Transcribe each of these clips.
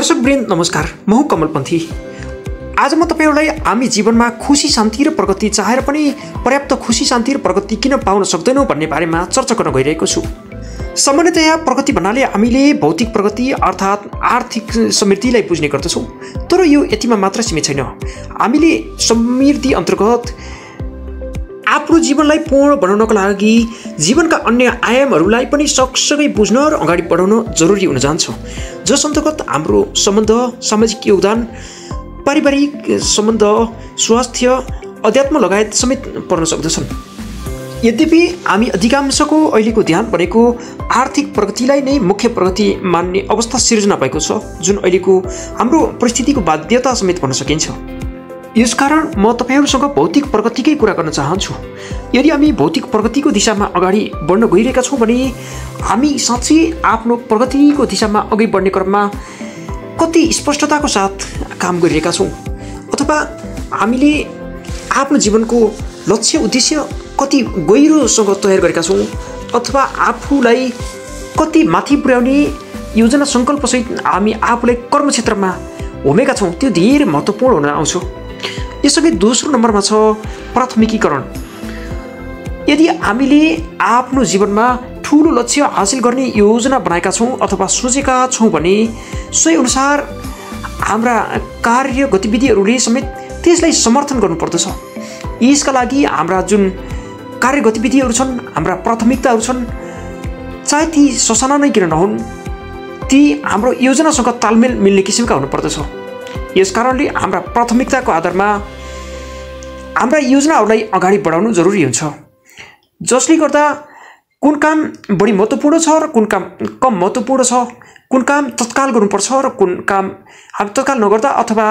दर्शकवृन्द नमस्कार, म हुँ कमलपन्थी। आज म तपाईहरुलाई हामी जीवनमा खुशी शान्ति र प्रगति चाहेर पनि पर्याप्त खुशी शान्ति र प्रगति किन पाउन सक्दैनौं भन्ने बारेमा चर्चा गर्न गइरहेको छु। सामान्यतया प्रगति भन्नाले हामीले भौतिक प्रगति अर्थात् आर्थिक समृद्धिलाई बुझ्ने गर्दछौँ, तर यो यतिमा मात्र सीमित छैन। हामीले समृद्धि अन्तर्गत आफ्नो जीवनलाई पूर्ण बनाउनको लागि जीवनका अन्य आयामहरूलाई पनि सँगसँगै बुझ्न र अगाडि बढाउन जरुरी हुन जान्छ, जस अन्तर्गत हाम्रो सम्बन्ध, सामाजिक योगदान, पारिवारिक सम्बन्ध, स्वास्थ्य, अध्यात्म लगायत समेत पर्न सक्दछन्। यद्यपि हामी अधिकांशको अहिलेको ध्यान भनेको आर्थिक प्रगतिलाई नै मुख्य प्रगति मान्ने अवस्था सिर्जना भएको छ, जुन अहिलेको हाम्रो परिस्थितिको बाध्यता समेत भन्न सकिन्छ। यसकारण म तपाईहरुसँग भौतिक प्रगतिकै कुरा गर्न चाहन्छु। यदि हामी भौतिक प्रगतिको दिशामा अगाडि बढ्न गइरहेका छौं भने हामी साँच्चै आफ्नो प्रगतिको दिशामा अघि बढ्ने क्रममा कति स्पष्टताको साथ काम गरिरहेका छौं, अथवा हामीले आफ्नो जीवनको लक्ष्य उद्देश्य कति गहिरोसँग तयार गरेका छौं, अथवा आफूलाई कति माथि पुर्याउने योजना संकल्पसहित हामी आफूलाई कर्मक्षेत्रमा होमेका छौं, त्यो धेरै महत्त्वपूर्ण हुन आउँछ। यसअघि दोस्रो नम्बरमा छ प्राथमिकीकरण। यदि हामीले आफ्नो जीवनमा ठूलो लक्ष्य हासिल गर्ने योजना बनाएका छौं अथवा सोचेका छौं भने सोही अनुसार हाम्रा कार्य गतिविधिहरूले समेत त्यसलाई समर्थन गर्नुपर्दछ। यसका लागि हाम्रा जुन कार्य गतिविधिहरू छन्, हाम्रा प्राथमिकताहरू छन्, चाहे ती ससाना नै किन नहुन्, ती हाम्रो योजनासँग तालमेल मिल्ने किसिमका हुनुपर्दछ। यसकारणले हाम्रा प्राथमिकताको आधारमा हाम्रा योजनाहरूलाई अगाडि बढाउनु जरुरी हुन्छ, जसले गर्दा कुन काम बढी महत्त्वपूर्ण छ र कुन काम कम महत्त्वपूर्ण छ, कुन काम तत्काल गर्नुपर्छ र कुन काम हामी तत्काल नगर्दा अथवा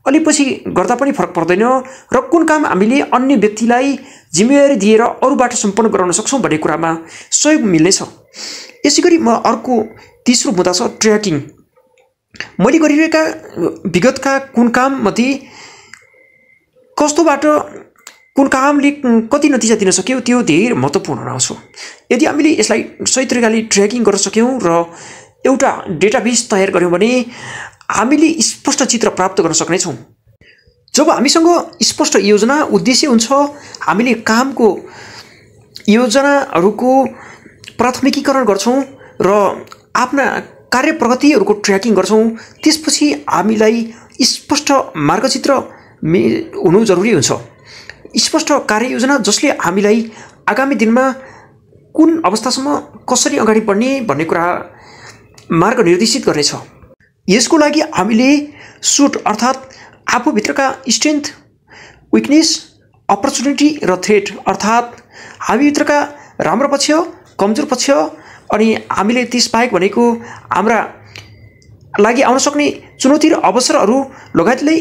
अलि पछि गर्दा पनि फरक पर्दैन, र कुन काम हामीले अन्य व्यक्तिलाई जिम्मेवारी दिएर अरूबाट सम्पन्न गराउन सक्छौं भन्ने कुरामा सहयोग मिल्नेछ। यसैगरी म अर्को तेस्रो मुद्दा छ ट्र्याकिङ। मैले गरिरहेका विगतका कुन काम मध्ये कस्तोबाट कुन कामले कति नतिजा दिन सक्यो त्यो धेरै महत्त्वपूर्ण रहन्छ। यदि हामीले यसलाई सही तरिकाले ट्र्याकिङ गर्न सक्यौं र एउटा डेटाबेस तयार गर्यौं भने हामीले स्पष्ट चित्र प्राप्त गर्न सक्नेछौं। जब हामीसँग स्पष्ट योजना उद्देश्य हुन्छ, हामीले कामको योजनाहरूको प्राथमिकीकरण गर्छौं र आफ्ना कार्य प्रगतिहरूको ट्र्याकिङ गर्छौं, त्यसपछि हामीलाई स्पष्ट मार्गचित्र हुनु जरुरी हुन्छ। स्पष्ट कार्ययोजना जसले हामीलाई आगामी दिनमा कुन अवस्थासम्म कसरी अगाडि बढ्ने भन्ने कुरा मार्ग निर्देशित गर्नेछ। यसको लागि हामीले सुट अर्थात् आफूभित्रका स्ट्रेन्थ, विकनेस, अपर्च्युनिटी र थ्रेट अर्थात् हामीभित्रका राम्रो पक्ष, कमजोर पक्ष अनि हामीले त्यसबाहेक भनेको हाम्रा लागि आउन सक्ने चुनौती र अवसरहरू लगायतलाई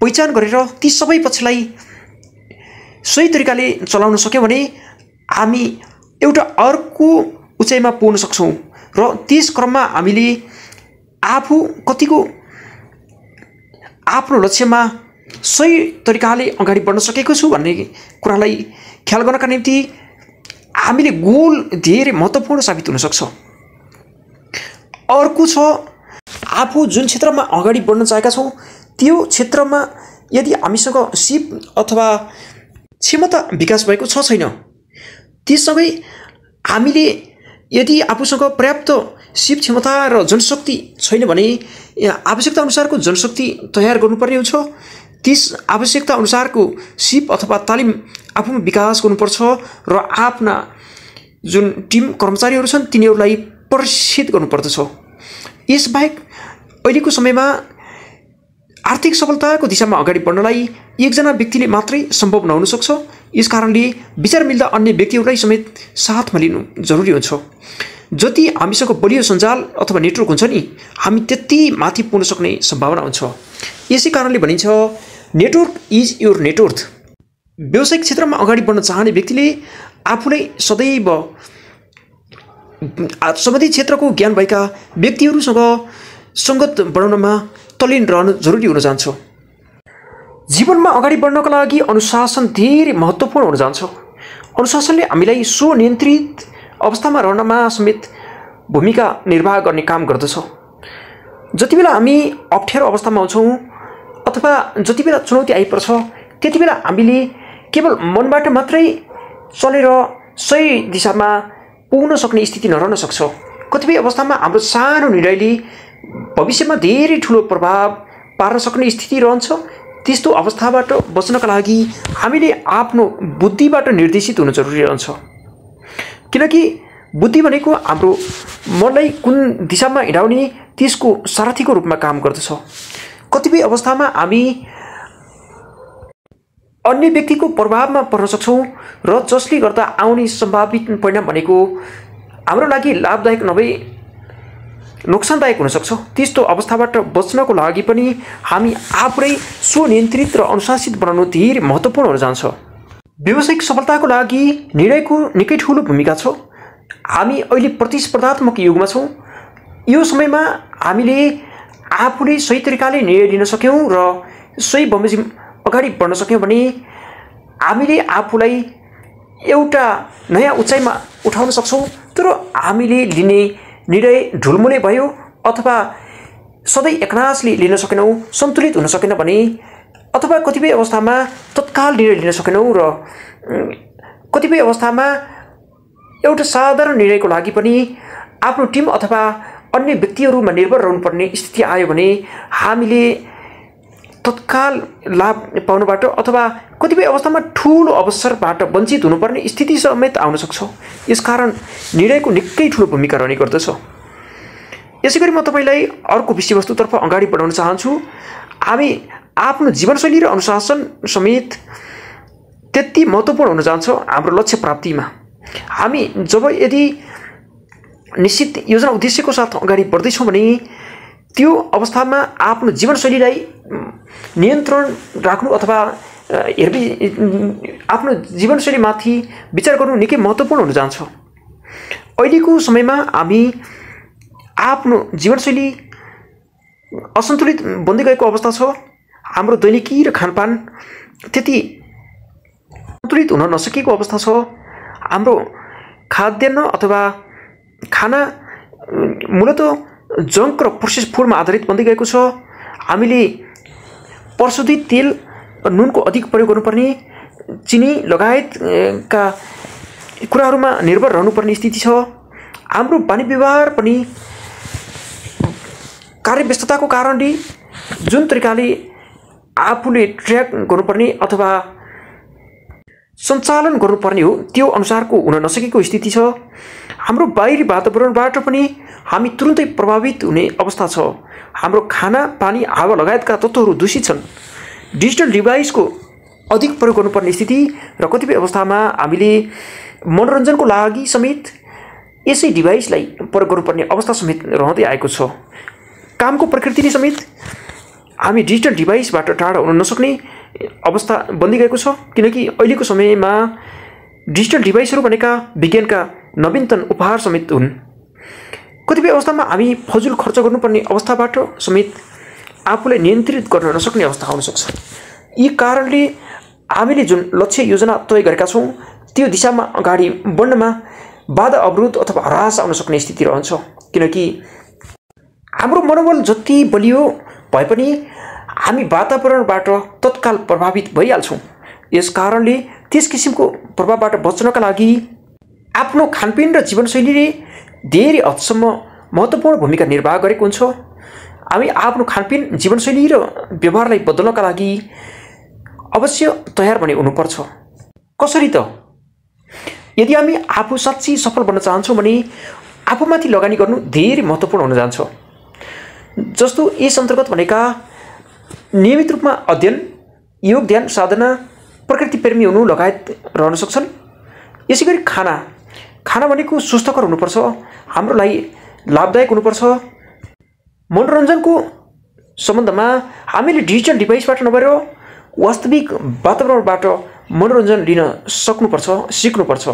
पहिचान गरेर ती सबै पक्षलाई सही तरिकाले चलाउन सक्यौं भने हामी एउटा अर्को उचाइमा पुग्न सक्छौं र त्यस क्रममा हामीले आफू कतिको आफ्नो लक्ष्यमा सही तरिकाले अगाडि बढ्न सकेको छु भन्ने कुरालाई ख्याल गर्नका निम्ति हामीले गोल धेरै महत्त्वपूर्ण साबित हुन सक्छ। अर्को छ आफू जुन क्षेत्रमा अगाडि बढ्न चाहेका छौं त्यो क्षेत्रमा यदि हामीसँग सिप अथवा क्षमता विकास भएको छ छैन, त्यससँगै हामीले यदि आफूसँग पर्याप्त सिप क्षमता र जनशक्ति छैन भने आवश्यकता अनुसारको जनशक्ति तयार गर्नुपर्ने हुन्छ। त्यस आवश्यकता अनुसारको सिप अथवा तालिम आफूमा विकास गर्नुपर्छ र आफ्ना जुन टिम कर्मचारीहरू छन् तिनीहरूलाई प्रशिक्षित गर्नुपर्दछ। यसबाहेक अहिलेको समयमा आर्थिक सफलताको दिशामा अगाडि बढ्नलाई एकजना व्यक्तिले मात्रै सम्भव नहुन सक्छ। यसकारणले विचार मिल्दा अन्य व्यक्तिहरूलाई समेत साथमा लिनु जरुरी हुन्छ। जति हामीसँग बलियो सञ्जाल अथवा नेटवर्क हुन्छ नि, हामी त्यति माथि पुग्न सक्ने सम्भावना हुन्छ। यसै कारणले भनिन्छ नेटवर्क इज योर नेटवर्थ। व्यावसायिक क्षेत्रमा अगाडि बढ्न चाहने व्यक्तिले आफूलाई सदैव सम्बन्धित क्षेत्रको ज्ञान भएका व्यक्तिहरूसँग संगत बढाउनमा तल्लीन रहन जरुरी हुन जान्छ। जीवनमा अगाडि बढ्नका लागि अनुशासन धेरै महत्त्वपूर्ण हुन जान्छ। अनुशासनले हामीलाई स्वनियन्त्रित अवस्थामा रहनमा समेत भूमिका निर्वाह गर्ने काम गर्दछ। जति बेला हामी अप्ठ्यारो अवस्थामा हुन्छौँ अथवा जति बेला चुनौती आइपर्छ त्यति बेला हामीले केवल मनबाट मात्रै चलेर सही दिशामा पुग्न सक्ने स्थिति नरहन सक्छ। कतिपय अवस्थामा हाम्रो सानो निर्णयले भविष्यमा धेरै ठुलो प्रभाव पार्न सक्ने स्थिति रहन्छ। त्यस्तो अवस्थाबाट बच्नका लागि हामीले आफ्नो बुद्धिबाट निर्देशित हुनु जरुरी रहन्छ, किनकि बुद्धि भनेको हाम्रो मनलाई कुन दिशामा हिँडाउने त्यसको सारथीको रूपमा काम गर्दछ। कतिपय अवस्थामा हामी अन्य व्यक्तिको प्रभावमा पर्न सक्छौँ र जसले गर्दा आउने सम्भावित परिणाम भनेको हाम्रो लागि लाभदायक नभई नोक्सानदायक हुन सक्छ। त्यस्तो अवस्थाबाट बच्नको लागि पनि हामी आफूलाई स्वनियन्त्रित र अनुशासित बनाउनु धेरै महत्त्वपूर्ण हुन जान्छ। व्यावसायिक सफलताको लागि निर्णयको निकै ठुलो भूमिका छ। हामी अहिले प्रतिस्पर्धात्मक युगमा छौँ। यो समयमा हामीले आफूले सही तरिकाले निर्णय लिन सक्यौँ र सही बमोजिम अगाडि बढ्न सक्यौँ भने हामीले आफूलाई एउटा नयाँ उचाइमा उठाउन सक्छौँ। तर हामीले लिने निर्णय ढुलमुले भयो अथवा सधैँ एकनासले लिन सकेनौँ, सन्तुलित हुन सकेन भने, अथवा कतिपय अवस्थामा तत्काल निर्णय लिन सकेनौँ र कतिपय अवस्थामा एउटा साधारण निर्णयको लागि पनि आफ्नो टिम अथवा अन्य व्यक्तिहरूमा निर्भर रहनुपर्ने स्थिति आयो भने हामीले तत्काल लाभ पाउनबाट अथवा कतिपय अवस्थामा ठुलो अवसरबाट वञ्चित हुनुपर्ने स्थिति समेत आउन सक्छ। यसकारण निर्णयको निकै ठुलो भूमिका रहने गर्दछ। यसैगरी म तपाईँलाई अर्को विषयवस्तुतर्फ अगाडि बढाउन चाहन्छु। हामी आफ्नो जीवनशैली र अनुशासन समेत त्यति महत्त्वपूर्ण हुन जान्छ हाम्रो लक्ष्य प्राप्तिमा। हामी जब यदि निश्चित योजना उद्देश्यको साथ अगाडि बढ्दैछौँ भने त्यो अवस्थामा आफ्नो जीवनशैलीलाई नियन्त्रण राख्नु अथवा आफ्नो जीवनशैलीमाथि विचार गर्नु निकै महत्त्वपूर्ण हुन जान्छ। अहिलेको समयमा हामी आफ्नो जीवनशैली असन्तुलित बन्दै गएको अवस्था छ। हाम्रो दैनिकी र खानपान त्यति सन्तुलित हुन नसकेको अवस्था छ। हाम्रो खाद्यान्न अथवा खाना मूलतः जङ्क र प्रोसेस फुडमा आधारित बन्दै गएको छ। हामीले प्रशोधित तेल नुनको अधिक प्रयोग गर्नुपर्ने, चिनी लगायतका कुराहरूमा निर्भर रहनुपर्ने स्थिति छ। हाम्रो बानी व्यवहार पनि कार्यव्यस्तताको कारणले जुन तरिकाले आफूले ट्र्याक गर्नुपर्ने अथवा सञ्चालन गर्नुपर्ने हो त्यो अनुसारको हुन नसकेको स्थिति छ। हाम्रो बाहिरी वातावरणबाट पनि हामी तुरुन्तै प्रभावित हुने अवस्था छ। हाम्रो खाना, पानी, हावा लगायतका तत्त्वहरू दूषित छन्। डिजिटल डिभाइसको अधिक प्रयोग गर्नुपर्ने स्थिति र कतिपय अवस्थामा हामीले मनोरञ्जनको लागि समेत यसै डिभाइसलाई प्रयोग गर्नुपर्ने अवस्था समेत रहँदै आएको छ। कामको प्रकृतिले समेत हामी डिजिटल डिभाइसबाट टाढा हुन नसक्ने अवस्था बन्दै गएको छ, किनकि अहिलेको समयमा डिजिटल डिभाइसहरू भनेका विज्ञानका नवीनतम उपहार समेत हुन्। कतिपय अवस्थामा हामी फजुल खर्च गर्नुपर्ने अवस्थाबाट समेत आफूलाई नियन्त्रित गर्न नसक्ने अवस्था आउन सक्छ। यी कारणले हामीले जुन लक्ष्य योजना तय गरेका छौँ त्यो दिशामा अगाडि बढ्नमा बाधा, अवरोध अथवा ह्रास आउन सक्ने स्थिति रहन्छ, किनकि हाम्रो मनोबल जति बलियो भए पनि हामी वातावरणबाट तत्काल प्रभावित भइहाल्छौँ। यस कारणले त्यस किसिमको प्रभावबाट बच्नका लागि आफ्नो खानपिन र जीवनशैलीले धेरै हदसम्म महत्त्वपूर्ण भूमिका निर्वाह गरेको हुन्छ। हामी आफ्नो खानपिन, जीवनशैली र व्यवहारलाई बदल्नका लागि अवश्य तयार भने हुनुपर्छ। कसरी त? यदि हामी आफू साँच्चै सफल बन्न चाहन्छौँ भने आफूमाथि लगानी गर्नु धेरै महत्त्वपूर्ण हुन जान्छ। जस्तो यस अन्तर्गत भनेका नियमित रूपमा अध्ययन, योग, ध्यान, साधना, प्रकृति प्रेमी हुनु लगायत रहन सक्छन्। यसैगरी खाना भनेको स्वस्थकर हुनुपर्छ, हाम्रो लागि लाभदायक हुनुपर्छ। मनोरञ्जनको सम्बन्धमा हामीले डिजिटल डिभाइसबाट नभएर वास्तविक वातावरणबाट मनोरञ्जन लिन सक्नुपर्छ, सिक्नुपर्छ।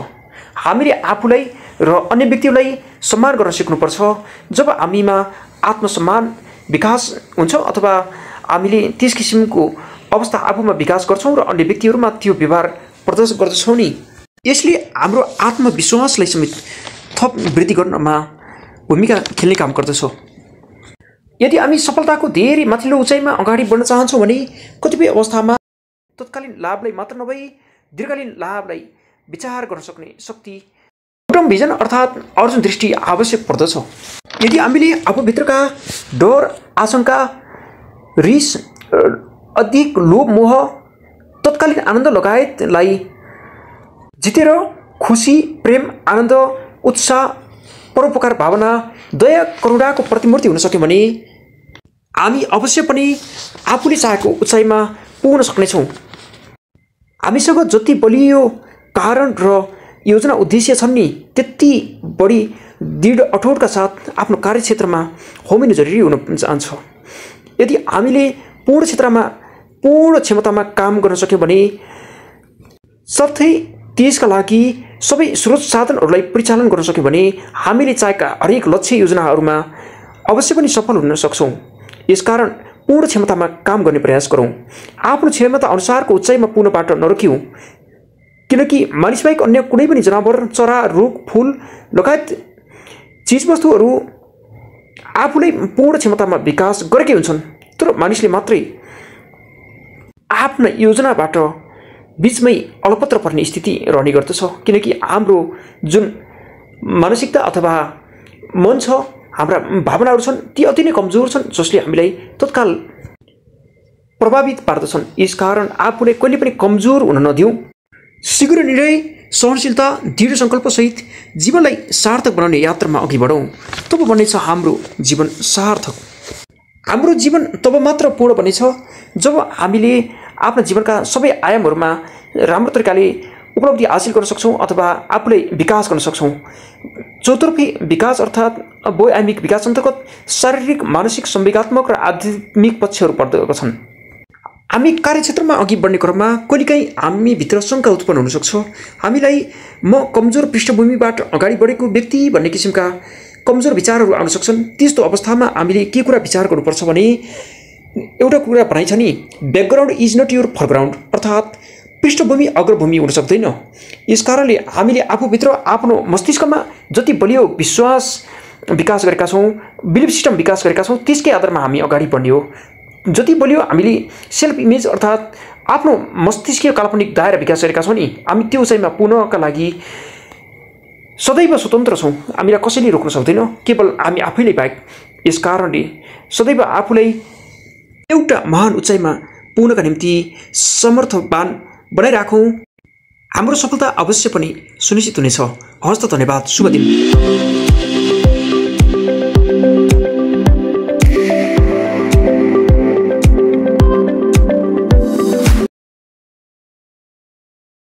हामीले आफूलाई र अन्य व्यक्तिहरूलाई सम्मान गर्न सिक्नुपर्छ। जब हामीमा आत्मसम्मान विकास हुन्छ अथवा हामीले त्यस किसिमको अवस्था आफूमा विकास गर्छौँ र अन्य व्यक्तिहरूमा त्यो व्यवहार प्रदर्शन गर्दछौँ नि, यसले हाम्रो आत्मविश्वासलाई समेत थप वृद्धि गर्नमा भूमिका खेल्ने काम गर्दछ। यदि हामी सफलताको धेरै माथिल्लो उचाइमा अगाडि बढ्न चाहन्छौँ भने कतिपय अवस्थामा तत्कालीन लाभलाई मात्र नभई दीर्घकालीन लाभलाई विचार गर्न सक्ने शक्ति लङ टर्म भिजन अर्थात् अर्जुन दृष्टि आवश्यक पर्दछ। यदि हामीले आफूभित्रका डर, आशंका, रिस, अधिक लोभ, मोह, तत्कालीन आनन्द लगायतलाई जितेर खुसी, प्रेम, आनन्द, उत्साह, परोपकार भावना, दया, करुणाको प्रतिमूर्ति हुन सक्यौँ भने हामी अवश्य पनि आफूले चाहेको उचाइमा पुग्न सक्नेछौँ। हामीसँग जति बलियो कारण र योजना उद्देश्य छन् नि त्यति बढी दृढ अठोटका साथ आफ्नो कार्यक्षेत्रमा होमिनु जरुरी हुन जान्छ। यदि हामीले पूर्ण क्षेत्रमा पूर्ण क्षमतामा काम गर्न सक्यौँ भने साथै त्यसका लागि सबै स्रोत साधनहरूलाई परिचालन गर्न सक्यौँ भने हामीले चाहेका हरेक लक्ष्य योजनाहरूमा अवश्य पनि सफल हुन सक्छौँ। यसकारण पूर्ण क्षमतामा काम गर्ने प्रयास गरौँ। आफ्नो क्षमता अनुसारको उचाइमा पुग्नबाट नरोक्यौँ, किनकि मानिसबाहेक अन्य कुनै पनि जनावर, चरा, रुख, फूल लगायत चिजवस्तुहरू आफूलाई पूर्ण क्षमतामा विकास गरेकै हुन्छन्, तर मानिसले मात्रै आफ्ना योजनाबाट बीचमै अलपत्र पर्ने स्थिति रहने गर्दछ। किनकि हाम्रो जुन मानसिकता अथवा मन छ, हाम्रा भावनाहरू छन्, ती अति नै कमजोर छन् जसले हामीलाई तत्काल प्रभावित पार्दछन्। यसकारण आफूलाई कहिले पनि कमजोर हुन नदिउँ। शीघ्र निर्णय, सहनशीलता, दृढ सङ्कल्पसहित जीवनलाई सार्थक बनाउने यात्रामा अघि बढौँ। तब बन्नेछ हाम्रो जीवन सार्थक। हाम्रो जीवन तब मात्र पूर्ण बनेछ जब हामीले आफ्ना जीवनका सबै आयामहरूमा राम्रो तरिकाले उपलब्धि हासिल गर्न सक्छौँ अथवा आफूलाई विकास गर्न सक्छौँ। चौतर्फी विकास अर्थात् बहुआयामिक विकास अन्तर्गत शारीरिक, मानसिक, संवेगात्मक र आध्यात्मिक पक्षहरू पर्दछन्। हामी कार्यक्षेत्रमा अघि बढ्ने क्रममा कहिलेकाहीँ हामीभित्र शङ्का उत्पन्न हुनसक्छ। हामीलाई म कमजोर पृष्ठभूमिबाट अगाडि बढेको व्यक्ति भन्ने किसिमका कमजोर विचारहरू आउन सक्छन्। त्यस्तो अवस्थामा हामीले के कुरा विचार गर्नुपर्छ भने एउटा कुरा भनाइ छ नि, ब्याकग्राउन्ड इज नट योर फरग्राउन्ड, अर्थात् पृष्ठभूमि अग्रभूमि हुन सक्दैन। यसकारणले हामीले आफूभित्र आफ्नो मस्तिष्कमा जति बलियो विश्वास विकास गरेका छौँ, बिलिफ सिस्टम विकास गरेका छौँ, त्यसकै आधारमा हामी अगाडि बढ्ने हो। जति बलियो हामीले सेल्फ इमेज अर्थात् आफ्नो मस्तिष्कीय काल्पनिक दायरा विकास गरेका छौँ नि, हामी त्यो उचाइमा पुग्नका लागि सदैव स्वतन्त्र छौँ। हामीलाई कसैले रोक्न सक्दैन, केवल हामी आफैले बाहेक। यसकारणले सदैव आफूलाई एउटा महान उचाइमा पुग्नका निम्ति समर्थवान बनाइराखौँ। हाम्रो सफलता अवश्य पनि सुनिश्चित हुनेछ। हवस् त, धन्यवाद। शुभ दिन।